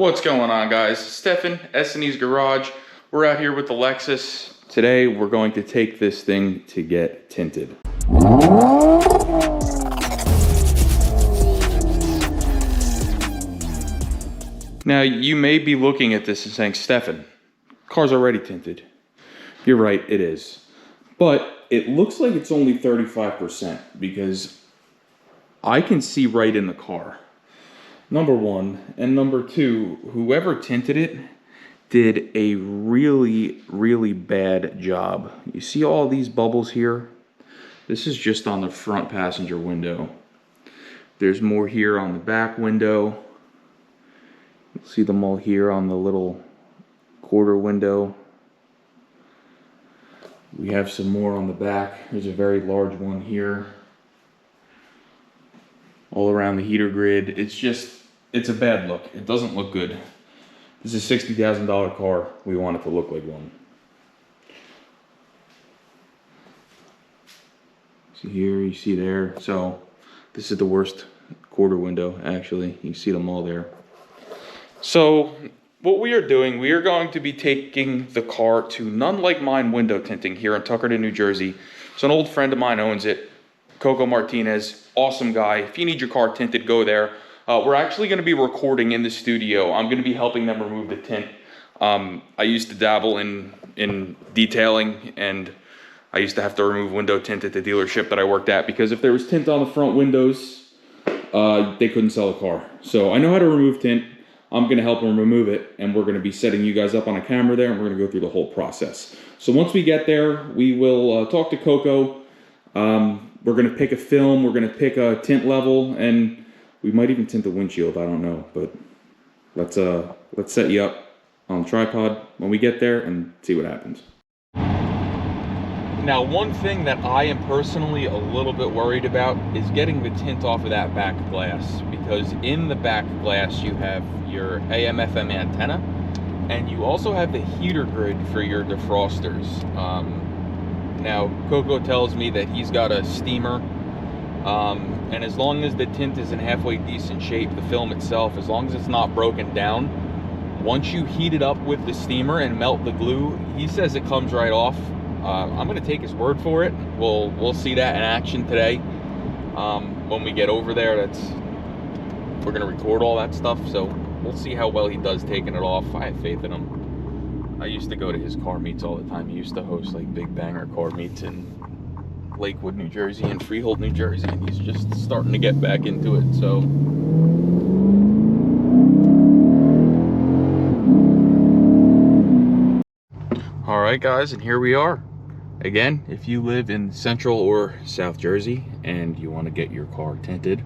What's going on, guys? Stefan, S&E's Garage. We're out here with the Lexus. Today, we're going to take this thing to get tinted. Now, you may be looking at this and saying, Stefan, car's already tinted. You're right, it is. But it looks like it's only 35% because I can see right in the car. Number one, and number two, whoever tinted it did a really bad job. You see all these bubbles here? This is just on the front passenger window. There's more here on the back window. You'll see them all here on the little quarter window. We have some more on the back. There's a very large one here. All around the heater grid. It's a bad look. It doesn't look good. This is a $60,000 car. We want it to look like one. See here, you see there. So this is the worst quarter window, actually. You see them all there. So what we are doing, we are going to be taking the car to NoneLikeMine window tinting here in Tuckerton, New Jersey. So an old friend of mine owns it, Coco Martinez, awesome guy. If you need your car tinted, go there. We're actually going to be recording in the studio. I'm going to be helping them remove the tint. I used to dabble in detailing, and I used to have to remove window tint at the dealership that I worked at because if there was tint on the front windows, they couldn't sell a car. So I know how to remove tint. I'm going to help them remove it, and we're going to be setting you guys up on a camera there, and we're going to go through the whole process. So once we get there, we will talk to Coco. We're going to pick a film. We're going to pick a tint level, and we might even tint the windshield, I don't know, but let's set you up on the tripod when we get there and see what happens. Now, one thing that I am personally a little bit worried about is getting the tint off of that back glass, because in the back glass you have your AM/FM antenna, and you also have the heater grid for your defrosters. Now, Coco tells me that he's got a steamer. And as long as the tint is in halfway decent shape, the film itself, as long as it's not broken down, once you heat it up with the steamer and melt the glue, he says it comes right off. I'm going to take his word for it. We'll see that in action today. When we get over there, we're going to record all that stuff, so we'll see how well he does taking it off. I have faith in him. I used to go to his car meets all the time. He used to host like big banger car meets in Lakewood, New Jersey and Freehold, New Jersey, and he's just starting to get back into it. So all right, guys, and here we are again. If you live in Central or South Jersey and you want to get your car tinted,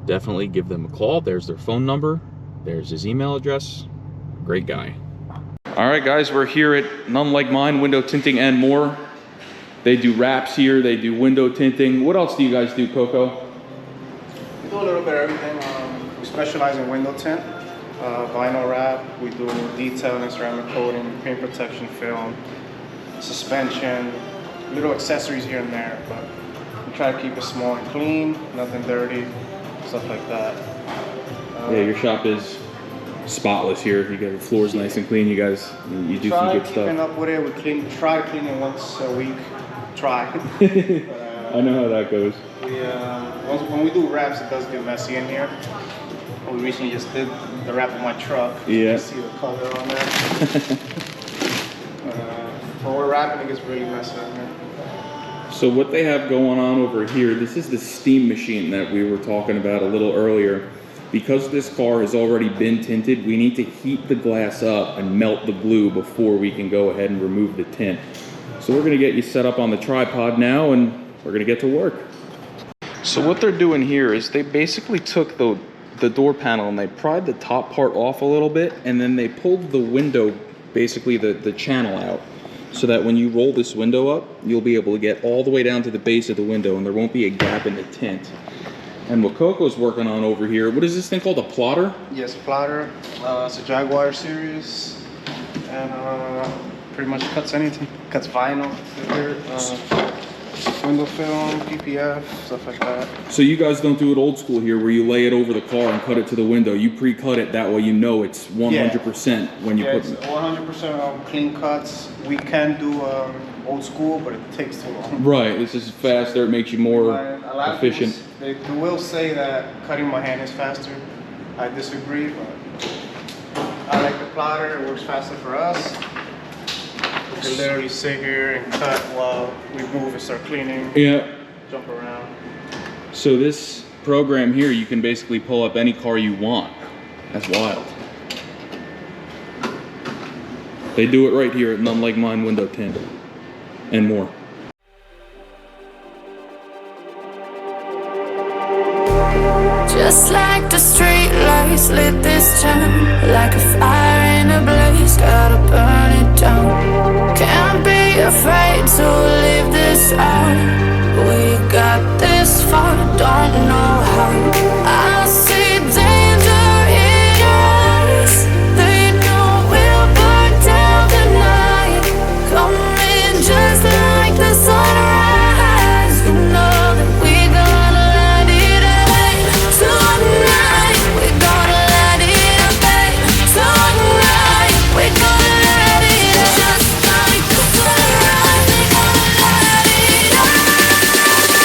definitely give them a call. There's their phone number, there's his email address. Great guy. All right, guys, we're here at NoneLikeMine window tinting and more. They do wraps here, they do window tinting. What else do you guys do, Coco? We do a little bit of everything. We specialize in window tint, vinyl wrap. We do detailing, ceramic coating, paint protection film, suspension, little accessories here and there. But we try to keep it small and clean, nothing dirty, stuff like that. Yeah, your shop is spotless here. You got the floors nice and clean. You guys, you do some good stuff. Keeping up with it. We try to clean it once a week. Try. I know how that goes. When we do wraps, it does get messy in here. We recently just did the wrap of my truck. Yeah. You can see the color on there. When we're wrapping, it gets really messy in here. So what they have going on over here, this is the steam machine that we were talking about a little earlier. Because this car has already been tinted, we need to heat the glass up and melt the glue before we can go ahead and remove the tint. So we're gonna get you set up on the tripod now, and we're gonna get to work. So what they're doing here is they basically took the door panel and they pried the top part off a little bit, and then they pulled the window, basically the channel out, so that when you roll this window up, you'll be able to get all the way down to the base of the window and there won't be a gap in the tint. And what Coco's working on over here, what is this thing called, a plotter? Yes, plotter. It's a Jaguar series, and pretty much cuts anything. Cuts vinyl. window film, PPF, stuff like that. So you guys don't do it old school here where you lay it over the car and cut it to the window. You pre-cut it, that way you know it's 100% when you Yeah, put it's 100% clean cuts. We can do old school, but it takes too long. Right, this is faster, it makes you more But a lot of efficient. people, they will say that cutting by hand is faster. I disagree, but I like the plotter. It works faster for us. We can literally sit here and cut while we move and start cleaning. Yeah. Jump around. So this program here, you can basically pull up any car you want. That's wild. They do it right here at NoneLikeMine Window Tint and more. Just like the street lights lit this town, like a fire in a blaze, gotta burn it down. Can't be afraid to leave this out. We got this far, don't know how. I see danger in your eyes. They know we'll burn down the night. Coming just like the sunrise. You know that we gonna light it up. Tonight, we gonna light it up. Tonight, we gonna light it up. Just like the sunrise, we gonna light it up.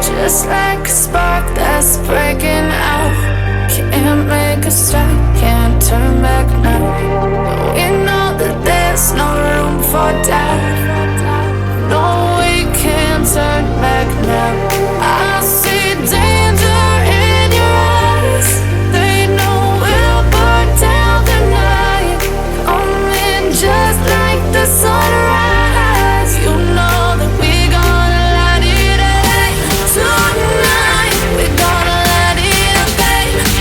Just like a spark that's breaking out. Can't make a stop, can't turn back now. We know that there's no room for doubt. No, we can't turn back now. I see danger in your eyes. They know we'll burn down the night. Coming just like the sunrise. You know that we gonna light it up. Tonight, we gonna light it up.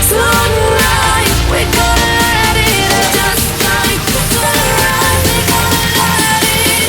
Tonight, we gonna light it up. Just like the sunrise, we gonna light it up.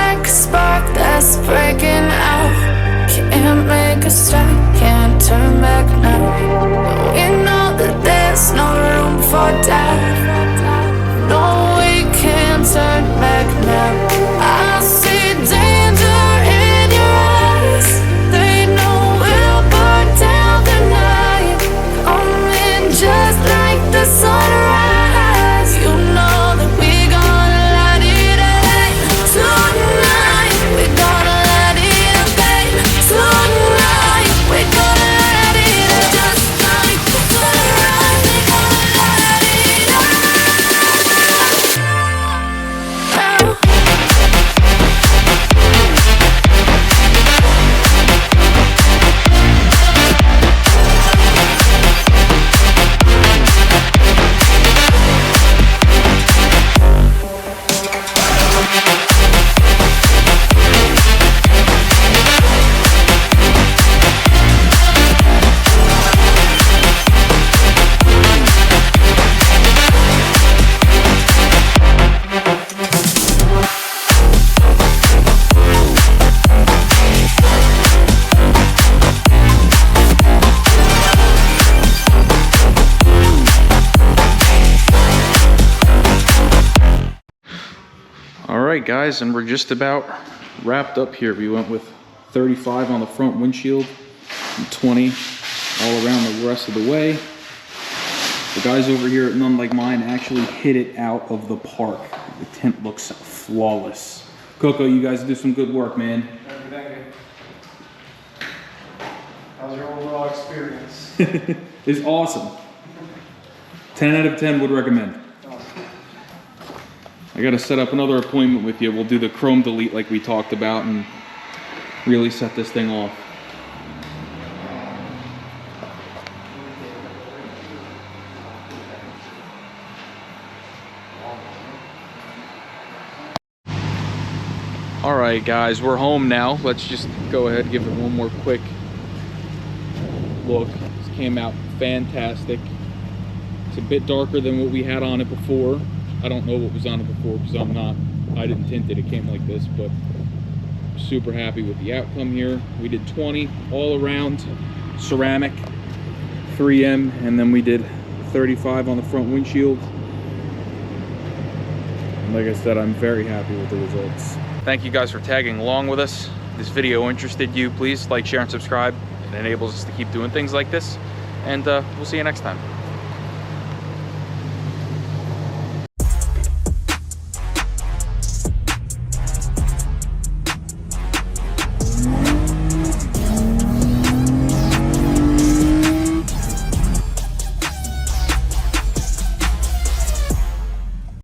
like a spark that's breaking out. Can't make a stop, can't turn back now. We know that there's no room for doubt. No, we can't turn back now. I see danger in your eyes. They know we'll burn down the night. Coming just like the sunrise. You know that we gonna light it up tonight. We gonna light it up, babe. Tonight we gonna light it up just like the sunrise. We gonna light it up. Alright guys, and we're just about wrapped up here. We went with 35 on the front windshield and 20 all around the rest of the way. The guys over here at NoneLikeMine actually hit it out of the park. The tint looks flawless. Coco, you guys did some good work, man. Thank you. How's your overall experience? It's awesome. 10 out of 10 would recommend. I gotta set up another appointment with you. We'll do the chrome delete like we talked about and really set this thing off. All right, guys, we're home now. Let's just go ahead and give it one more quick look. This came out fantastic. It's a bit darker than what we had on it before. I don't know what was on it before because I didn't tint it. It came like this, but super happy with the outcome here. We did 20 all around ceramic, 3M, and then we did 35 on the front windshield. And like I said, I'm very happy with the results. Thank you guys for tagging along with us. If this video interested you, please like, share, and subscribe. It enables us to keep doing things like this. And we'll see you next time.